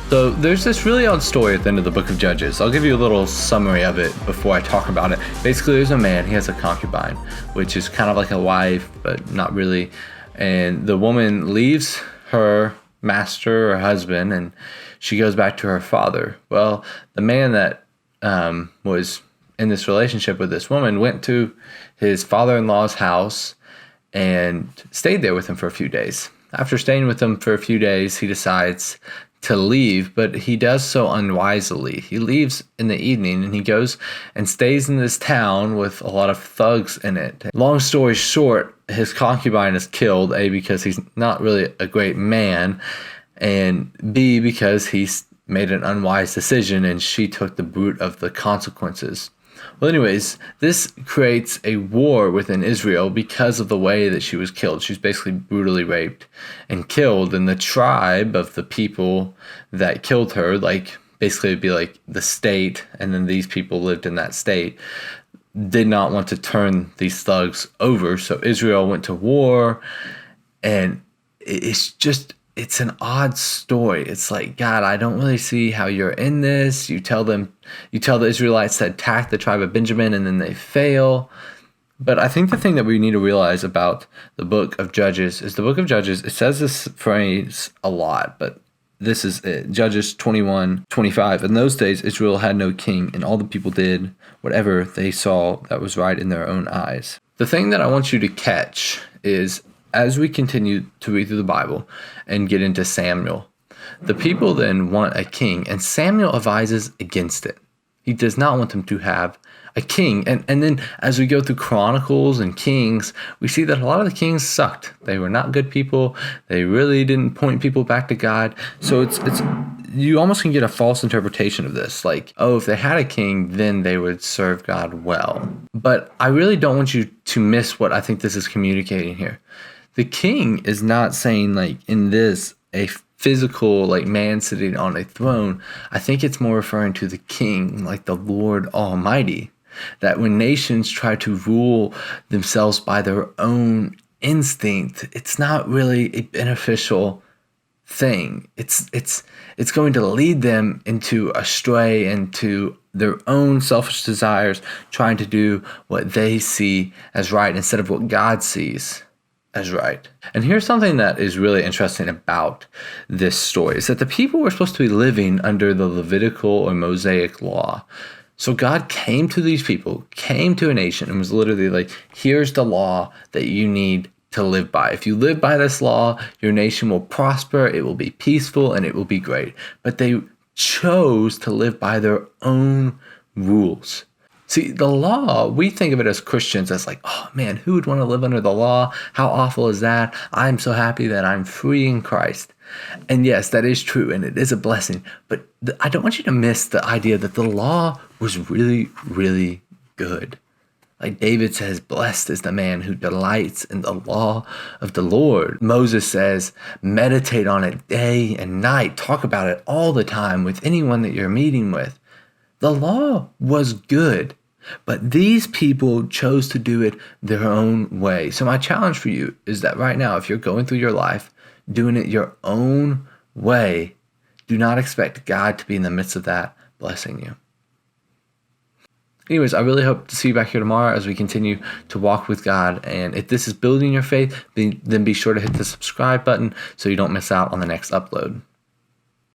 So there's this really odd story at the end of the book of Judges. I'll give you a little summary of it before I talk about it. Basically, there's a man, he has a concubine, which is kind of like a wife, but not really. And the woman leaves her master or husband, and she goes back to her father. Well, the man that was in this relationship with this woman went to his father-in-law's house and stayed there with him for a few days. After staying with him for a few days, he decides to leave, but he does so unwisely. He leaves in the evening and he goes and stays in this town with a lot of thugs in it. Long story short, his concubine is killed, A, because he's not really a great man, and B, because he's made an unwise decision and she took the brunt of the consequences. Well, anyways, this creates a war within Israel because of the way that she was killed. She's basically brutally raped and killed, and the tribe of the people that killed her, like basically it'd be like the state, and then these people lived in that state, did not want to turn these thugs over. So Israel went to war, and it's an odd story. It's like, God, I don't really see how you're in this. You tell the Israelites to attack the tribe of Benjamin, and then they fail. But I think the thing that we need to realize about the book of Judges is the book of Judges, it says this phrase a lot, but this is it. Judges 21:25. In those days, Israel had no king, and all the people did whatever they saw that was right in their own eyes. The thing that I want you to catch is, as we continue to read through the Bible and get into Samuel, the people then want a king, and Samuel advises against it. He does not want them to have a king. And then as we go through Chronicles and Kings, we see that a lot of the kings sucked. They were not good people. They really didn't point people back to God. So it's you almost can get a false interpretation of this. Like, oh, if they had a king, then they would serve God well. But I really don't want you to miss what I think this is communicating here. The king is not saying, like, in this, a physical, like, man sitting on a throne. I think it's more referring to the king, like the Lord Almighty. That when nations try to rule themselves by their own instinct, it's not really a beneficial thing. It's going to lead them into astray, into their own selfish desires, trying to do what they see as right instead of what God sees as right. And here's something that is really interesting about this story, is that the people were supposed to be living under the Levitical or Mosaic law. So God came to these people, came to a nation, and was literally like, here's the law that you need to live by. If you live by this law, your nation will prosper, it will be peaceful, and it will be great. But they chose to live by their own rules. See, the law, we think of it as Christians as like, oh man, who would want to live under the law? How awful is that? I'm so happy that I'm free in Christ. And yes, that is true, and it is a blessing. But I don't want you to miss the idea that the law was really, really good. Like David says, blessed is the man who delights in the law of the Lord. Moses says, meditate on it day and night. Talk about it all the time with anyone that you're meeting with. The law was good, but these people chose to do it their own way. So my challenge for you is that right now, if you're going through your life doing it your own way, do not expect God to be in the midst of that blessing you. Anyways, I really hope to see you back here tomorrow as we continue to walk with God. And if this is building your faith, then be sure to hit the subscribe button so you don't miss out on the next upload.